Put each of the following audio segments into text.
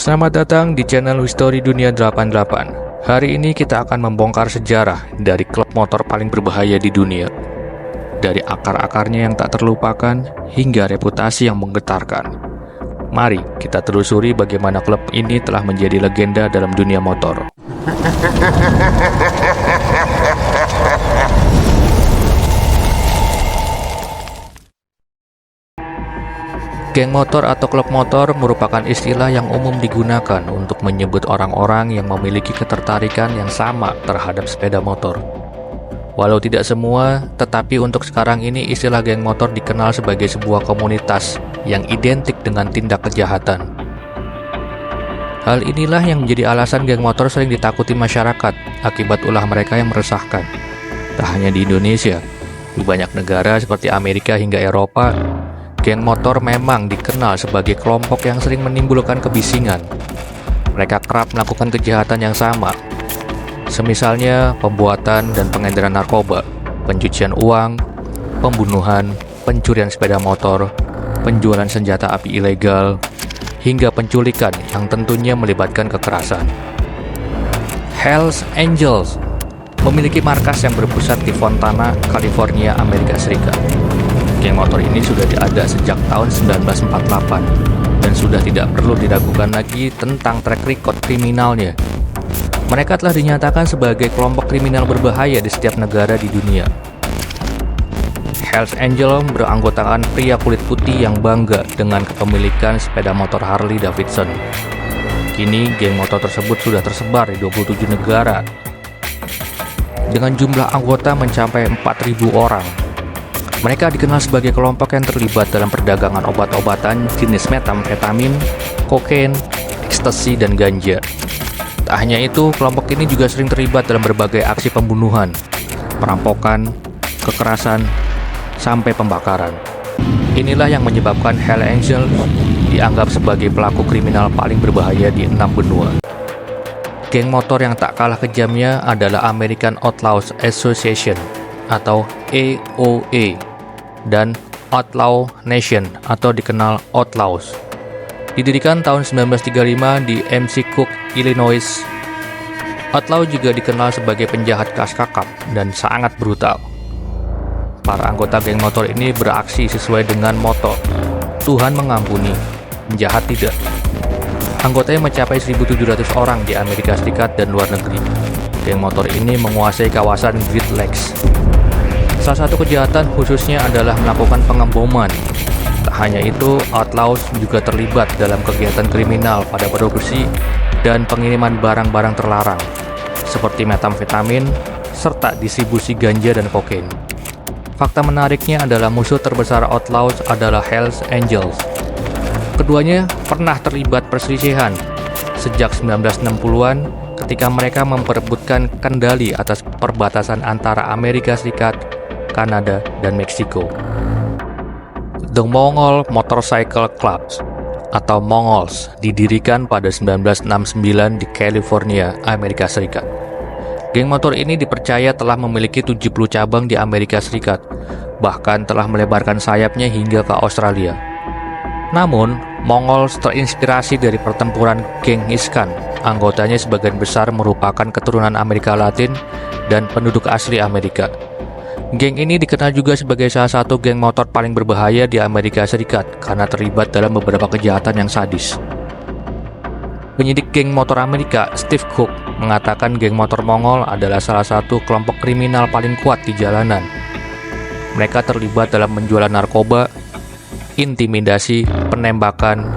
Selamat datang di channel History Dunia 88. Hari ini kita akan membongkar sejarah dari klub motor paling berbahaya di dunia. Dari akar-akarnya yang tak terlupakan hingga reputasi yang menggetarkan. Mari kita telusuri bagaimana klub ini telah menjadi legenda dalam dunia motor. Geng motor atau klub motor merupakan istilah yang umum digunakan untuk menyebut orang-orang yang memiliki ketertarikan yang sama terhadap sepeda motor. Walau tidak semua, tetapi untuk sekarang ini istilah geng motor dikenal sebagai sebuah komunitas yang identik dengan tindak kejahatan. Hal inilah yang menjadi alasan geng motor sering ditakuti masyarakat akibat ulah mereka yang meresahkan. Tak hanya di Indonesia, di banyak negara seperti Amerika hingga Eropa, geng motor memang dikenal sebagai kelompok yang sering menimbulkan kebisingan. Mereka kerap melakukan kejahatan yang sama, semisalnya pembuatan dan pengedaran narkoba, pencucian uang, pembunuhan, pencurian sepeda motor, penjualan senjata api ilegal, hingga penculikan yang tentunya melibatkan kekerasan. Hells Angels memiliki markas yang berpusat di Fontana, California, Amerika Serikat. Geng motor ini sudah ada sejak tahun 1948 dan sudah tidak perlu diragukan lagi tentang track record kriminalnya. Mereka telah dinyatakan sebagai kelompok kriminal berbahaya di setiap negara di dunia. Hells Angels beranggotakan pria kulit putih yang bangga dengan kepemilikan sepeda motor Harley Davidson. Kini geng motor tersebut sudah tersebar di 27 negara dengan jumlah anggota mencapai 4.000 orang. Mereka dikenal sebagai kelompok yang terlibat dalam perdagangan obat-obatan jenis metamfetamin, kokain, ekstasi, dan ganja. Tak hanya itu, kelompok ini juga sering terlibat dalam berbagai aksi pembunuhan, perampokan, kekerasan, sampai pembakaran. Inilah yang menyebabkan Hells Angels dianggap sebagai pelaku kriminal paling berbahaya di 6 benua. Geng motor yang tak kalah kejamnya adalah American Outlaws Association atau AOA dan Outlaw Nation atau dikenal Outlaws. Didirikan tahun 1935 di MC Cook, Illinois. Outlaw juga dikenal sebagai penjahat kelas kakap dan sangat brutal. Para anggota geng motor ini beraksi sesuai dengan moto Tuhan mengampuni, penjahat tidak. Anggotanya mencapai 1.700 orang di Amerika Serikat dan luar negeri. Geng motor ini menguasai kawasan Great Lakes. Salah satu kejahatan khususnya adalah melakukan pengeboman. Tak hanya itu, Outlaws juga terlibat dalam kegiatan kriminal pada produksi dan pengiriman barang-barang terlarang, seperti metamfetamin, serta distribusi ganja dan kokain. Fakta menariknya adalah musuh terbesar Outlaws adalah Hells Angels. Keduanya pernah terlibat perselisihan sejak 1960-an ketika mereka memperebutkan kendali atas perbatasan antara Amerika Serikat, Kanada, dan Meksiko. The Mongol Motorcycle Clubs atau Mongols didirikan pada 1969 di California, Amerika Serikat. Geng motor ini dipercaya telah memiliki 70 cabang di Amerika Serikat, bahkan telah melebarkan sayapnya hingga ke Australia. Namun, Mongols terinspirasi dari pertempuran Genghis Khan. Anggotanya sebagian besar merupakan keturunan Amerika Latin dan penduduk asli Amerika. Geng ini dikenal juga sebagai salah satu geng motor paling berbahaya di Amerika Serikat karena terlibat dalam beberapa kejahatan yang sadis. Penyidik geng motor Amerika, Steve Cook, mengatakan geng motor Mongol adalah salah satu kelompok kriminal paling kuat di jalanan. Mereka terlibat dalam penjualan narkoba, intimidasi, penembakan,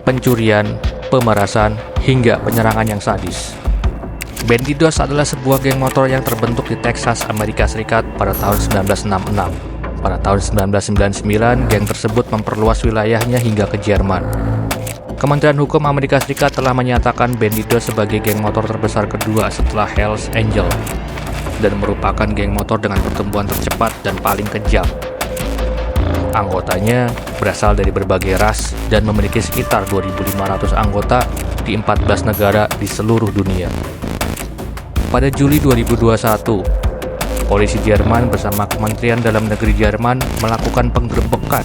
pencurian, pemerasan, hingga penyerangan yang sadis. Bandidos adalah sebuah geng motor yang terbentuk di Texas, Amerika Serikat pada tahun 1966. Pada tahun 1999, geng tersebut memperluas wilayahnya hingga ke Jerman. Kementerian Hukum Amerika Serikat telah menyatakan Bandidos sebagai geng motor terbesar kedua setelah Hells Angels dan merupakan geng motor dengan pertumbuhan tercepat dan paling kejam. Anggotanya berasal dari berbagai ras dan memiliki sekitar 2.500 anggota di 14 negara di seluruh dunia. Pada Juli 2021, polisi Jerman bersama Kementerian Dalam Negeri Jerman melakukan penggerebekan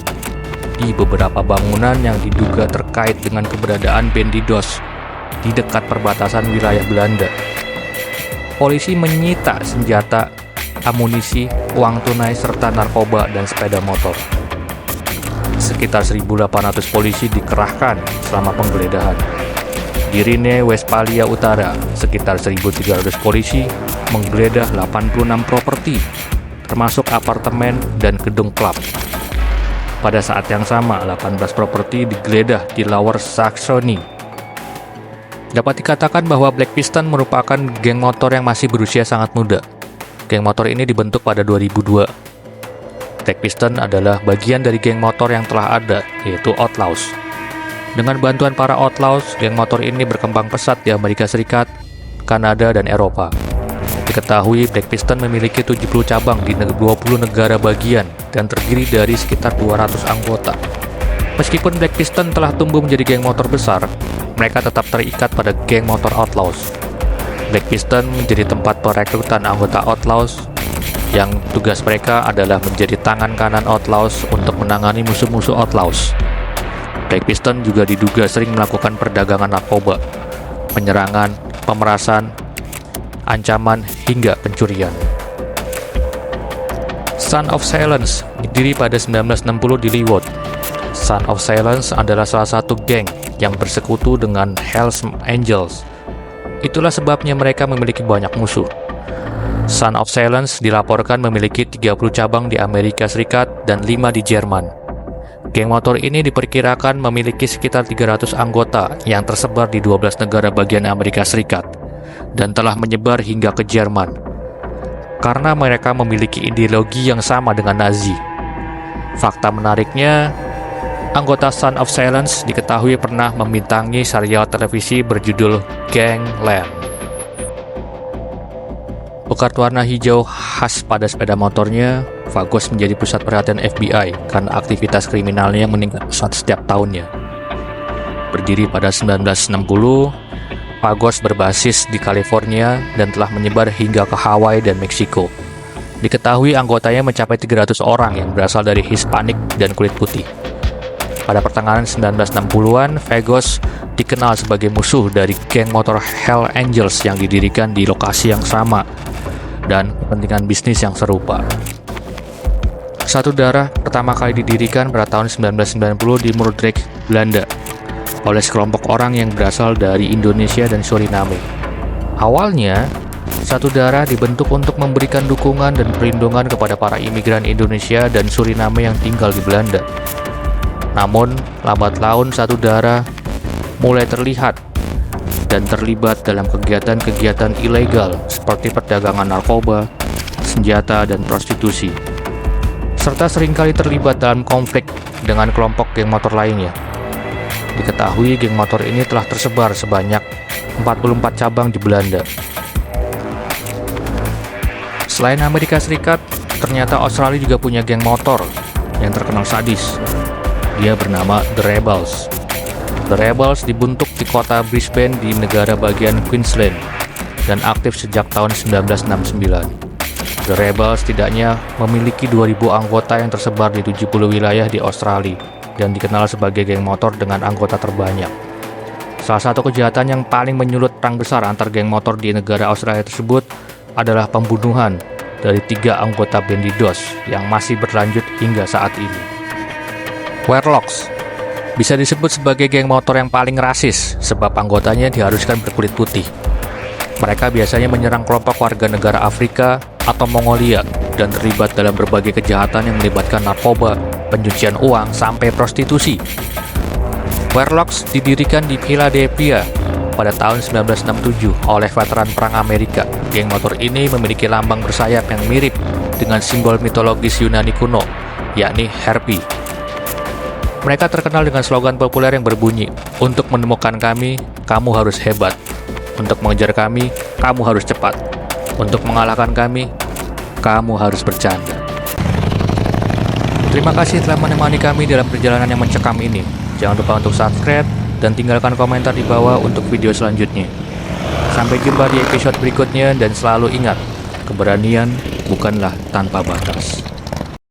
menyelimuti beberapa bangunan yang diduga terkait dengan keberadaan bandidos di dekat perbatasan wilayah Belanda. Polisi menyita senjata, amunisi, uang tunai, serta narkoba dan sepeda motor. Sekitar 1.800 polisi dikerahkan selama penggeledahan. Di Rhine, Westphalia Utara, sekitar 1.300 polisi menggeledah 86 properti, termasuk apartemen dan gedung klub. Pada saat yang sama, 18 properti digeledah di Lower Saxony. Dapat dikatakan bahwa Black Piston merupakan geng motor yang masih berusia sangat muda. Geng motor ini dibentuk pada 2002. Black Piston adalah bagian dari geng motor yang telah ada, yaitu Outlaws. Dengan bantuan para Outlaws, geng motor ini berkembang pesat di Amerika Serikat, Kanada, dan Eropa. Diketahui Black Piston memiliki 70 cabang di 20 negara bagian dan terdiri dari sekitar 200 anggota. Meskipun Black Piston telah tumbuh menjadi geng motor besar, mereka tetap terikat pada geng motor Outlaws. Black Piston menjadi tempat perekrutan anggota Outlaws yang tugas mereka adalah menjadi tangan kanan Outlaws untuk menangani musuh-musuh Outlaws. Black Piston juga diduga sering melakukan perdagangan narkoba, penyerangan, pemerasan, ancaman, hingga pencurian. Son of Silence berdiri pada 1960 di Leawood. Son of Silence adalah salah satu geng yang bersekutu dengan Hells Angels. Itulah sebabnya mereka memiliki banyak musuh. Son of Silence dilaporkan memiliki 30 cabang di Amerika Serikat dan 5 di Jerman. Geng motor ini diperkirakan memiliki sekitar 300 anggota yang tersebar di 12 negara bagian Amerika Serikat dan telah menyebar hingga ke Jerman. Karena mereka memiliki ideologi yang sama dengan Nazi. Fakta menariknya, anggota Son of Silence diketahui pernah membintangi serial televisi berjudul Gangland. Pekat warna hijau khas pada sepeda motornya, Vagos menjadi pusat perhatian FBI karena aktivitas kriminalnya meningkat pesat setiap tahunnya. Berdiri pada 1960, Vagos berbasis di California dan telah menyebar hingga ke Hawaii dan Meksiko. Diketahui anggotanya mencapai 300 orang yang berasal dari Hispanik dan kulit putih. Pada pertengahan 1960-an, Vagos dikenal sebagai musuh dari geng motor Hells Angels yang didirikan di lokasi yang sama dan kepentingan bisnis yang serupa. Satu Darah pertama kali didirikan pada tahun 1990 di Moordrecht, Belanda, oleh sekelompok orang yang berasal dari Indonesia dan Suriname. Awalnya, Satu Darah dibentuk untuk memberikan dukungan dan perlindungan kepada para imigran Indonesia dan Suriname yang tinggal di Belanda. Namun, lambat laun Satu Darah mulai terlihat dan terlibat dalam kegiatan-kegiatan ilegal seperti perdagangan narkoba, senjata, dan prostitusi, serta seringkali terlibat dalam konflik dengan kelompok geng motor lainnya. Diketahui geng motor ini telah tersebar sebanyak 44 cabang di Belanda. Selain Amerika Serikat, ternyata Australia juga punya geng motor yang terkenal sadis. Dia bernama The Rebels. The Rebels dibentuk di kota Brisbane di negara bagian Queensland dan aktif sejak tahun 1969. The Rebels setidaknya memiliki 2.000 anggota yang tersebar di 70 wilayah di Australia dan dikenal sebagai geng motor dengan anggota terbanyak. Salah satu kejahatan yang paling menyulut perang besar antar geng motor di negara Australia tersebut adalah pembunuhan dari 3 anggota bandidos yang masih berlanjut hingga saat ini. Werelocks bisa disebut sebagai geng motor yang paling rasis sebab anggotanya diharuskan berkulit putih. Mereka biasanya menyerang kelompok warga negara Afrika atau Mongolia dan terlibat dalam berbagai kejahatan yang melibatkan narkoba, pencucian uang, sampai prostitusi. Werelocks didirikan di Philadelphia pada tahun 1967 oleh veteran Perang Amerika. Geng motor ini memiliki lambang bersayap yang mirip dengan simbol mitologis Yunani kuno, yakni Harpy. Mereka terkenal dengan slogan populer yang berbunyi, "Untuk menemukan kami, kamu harus hebat. Untuk mengejar kami, kamu harus cepat. Untuk mengalahkan kami, kamu harus bercanda." Terima kasih telah menemani kami dalam perjalanan yang mencekam ini. Jangan lupa untuk subscribe dan tinggalkan komentar di bawah untuk video selanjutnya. Sampai jumpa di episode berikutnya dan selalu ingat, keberanian bukanlah tanpa batas.